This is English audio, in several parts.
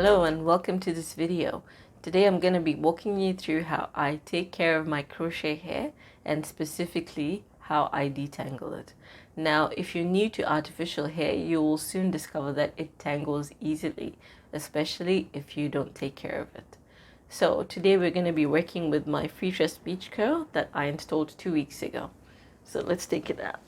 Hello and welcome to this video. Today I'm going to be walking you through how I take care of my crochet hair and specifically how I detangle it. Now, if you're new to artificial hair, you will soon discover that it tangles easily, especially if you don't take care of it. So today we're going to be working with my Fructis beach curl that I installed 2 weeks ago. So let's take it out.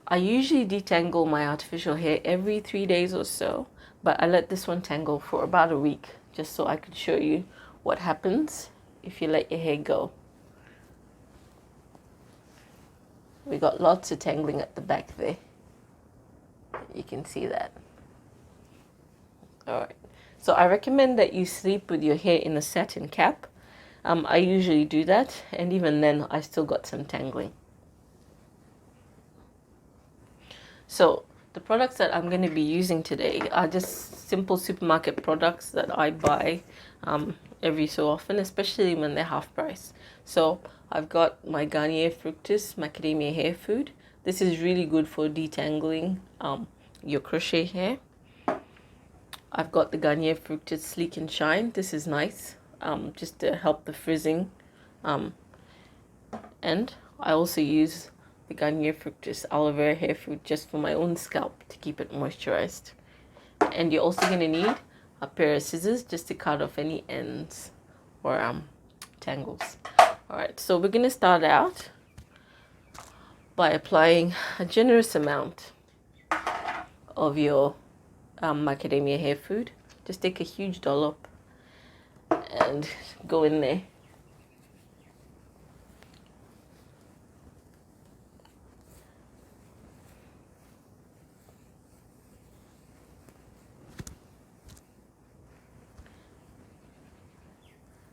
I usually detangle my artificial hair every 3 days or so, but I let this one tangle for about a week just so I could show you what happens if you let your hair go. We got lots of tangling at the back there. You can see that. Alright, so I recommend that you sleep with your hair in a satin cap. I usually do that, and even then I still got some tangling. So the products that I'm going to be using today are just simple supermarket products that I buy every so often, especially when they're half price. So I've got my Garnier Fructis macadamia hair food. This is really good for detangling your crochet hair. I've got the Garnier Fructis Sleek and Shine. This is nice just to help the frizzing. And I also use the Garnier Fructis Aloe Vera hair food just for my own scalp to keep it moisturized. And you're also going to need a pair of scissors just to cut off any ends or tangles. Alright, so we're going to start out by applying a generous amount of your macadamia hair food. Just take a huge dollop and go in there.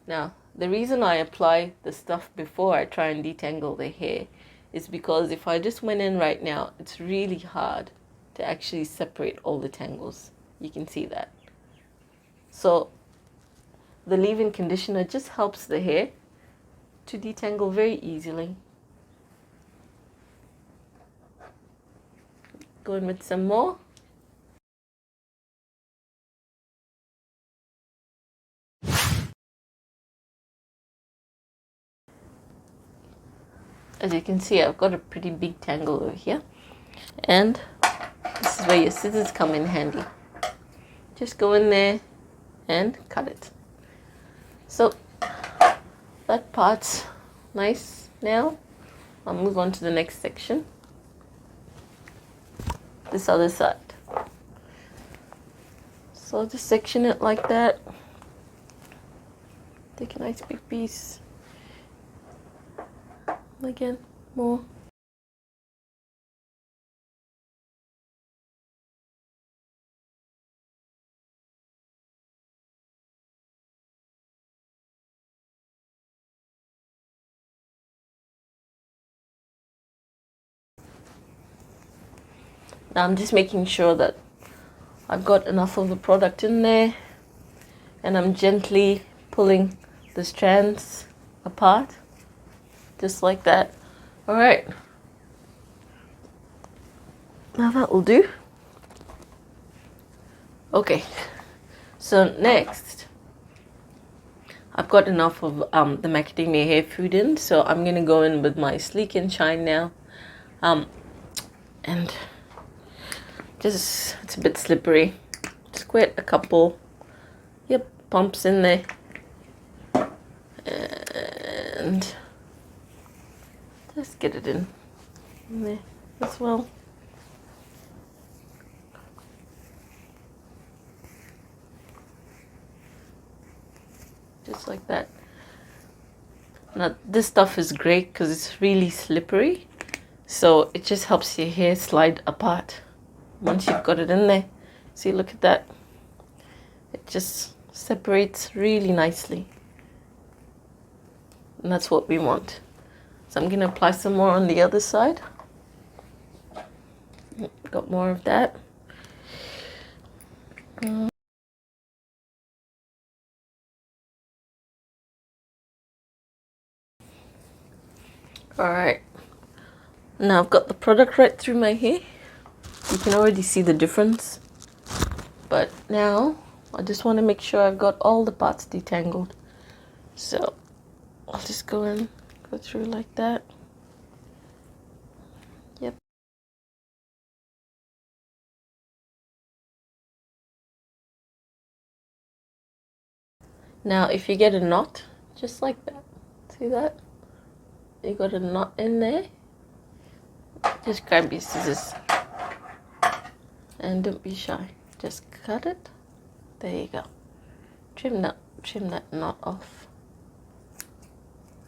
Now, the reason I apply the stuff before I try and detangle the hair is because if I just went in right now, it's really hard to actually separate all the tangles. You can see that. So the leave-in conditioner just helps the hair to detangle very easily. Go in with some more. As you can see, I've got a pretty big tangle over here. And this is where your scissors come in handy. Just go in there and cut it. So that part's nice. Now I'll move on to the next section. This other side. So I'll just section it like that. Take a nice big piece. Again, more. Now I'm just making sure that I've got enough of the product in there, and I'm gently pulling the strands apart, just like that. Alright, now that will do. Okay, so next I've got enough of the macadamia hair food in, so I'm going to go in with my Sleek and Shine now. And just, it's a bit slippery. Just quite a couple, pumps in there. And just get it in there as well. Just like that. Now this stuff is great because it's really slippery, so it just helps your hair slide apart once you've got it in there. See, look at that. It just separates really nicely, and that's what we want. So I'm going to apply some more on the other side. Got more of that. Alright, now I've got the product right through my hair. You can already see the difference. Now I just want to make sure I've got all the parts detangled, so I'll just go through like that. Yep. Now if you get a knot just like that, see that? You got a knot in there, just grab your scissors and don't be shy. Just cut it. There you go. Trim that knot off.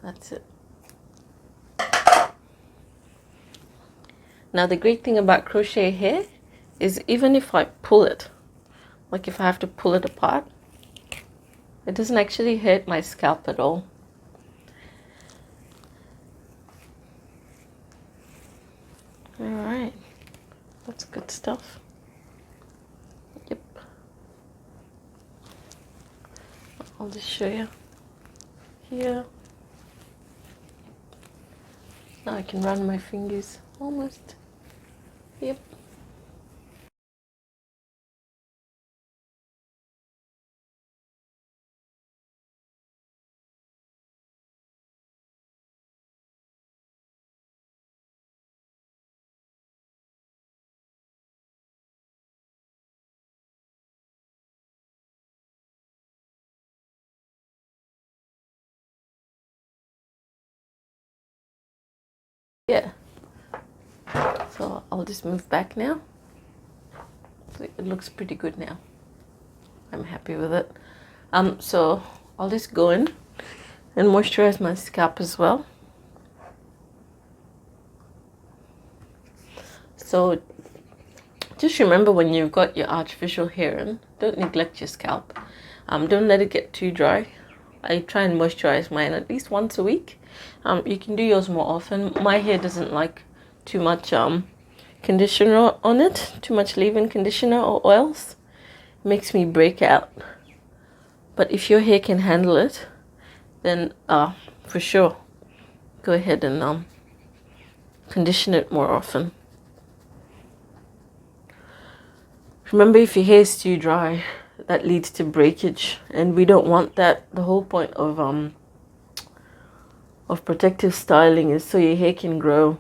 That's it. Now the great thing about crochet hair is even if I pull it, like if I have to pull it apart, it doesn't actually hurt my scalp at all. Alright, that's good stuff. Yep. I'll just show you here. Now I can run my fingers almost. Yep. Yeah. So I'll just move back now. So it looks pretty good now. I'm happy with it. So I'll just go in and moisturize my scalp as well. So just remember, when you've got your artificial hair in, don't neglect your scalp. Don't let it get too dry. I try and moisturize mine at least once a week. You can do yours more often. My hair doesn't like too much conditioner on it, too much leave-in conditioner or oils. It makes me break out. But if your hair can handle it, then for sure, go ahead and condition it more often. Remember, if your hair is too dry, that leads to breakage, and we don't want that. The whole point of protective styling is so your hair can grow.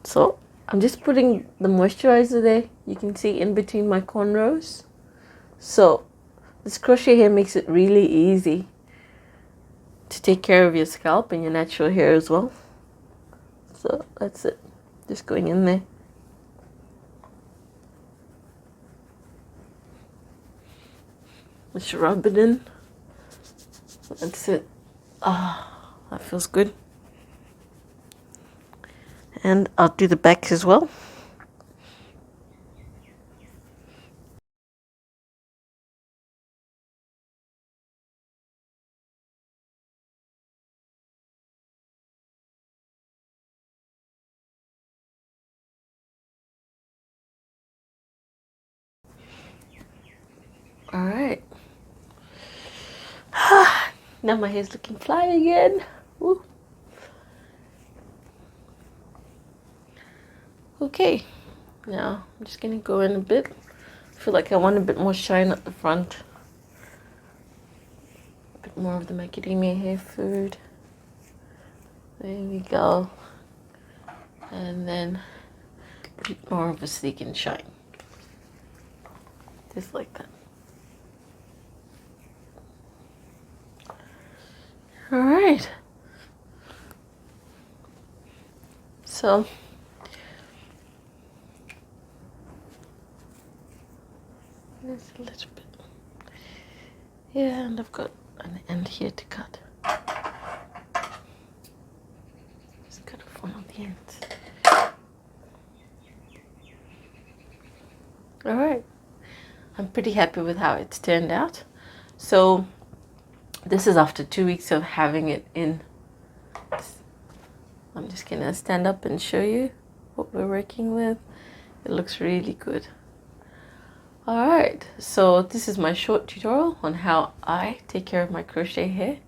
So I'm just putting the moisturizer there. You can see in between my cornrows. So this crochet hair makes it really easy to take care of your scalp and your natural hair as well. So that's it. Just going in there. Just rub it in. That's it. That feels good. And I'll do the back as well. All right. Now my hair's looking fly again. Woo. Okay. Now I'm just gonna go in a bit. I feel like I want a bit more shine at the front. A bit more of the macadamia hair food. There we go. And then a bit more of a sleek and shine. Just like that. All right. So there's a little bit. Yeah, and I've got an end here to cut. Just cut off one of the ends. All right. I'm pretty happy with how it's turned out. So this is after 2 weeks of having it in. I'm just gonna stand up and show you what we're working with. It looks really good. All right, so this is my short tutorial on how I take care of my crochet hair.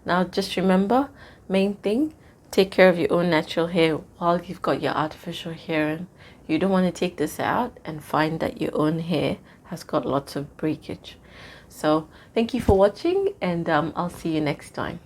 Now just remember, main thing, Take care of your own natural hair while you've got your artificial hair in. You don't want to take this out and find that your own hair has got lots of breakage. So thank you for watching, and I'll see you next time.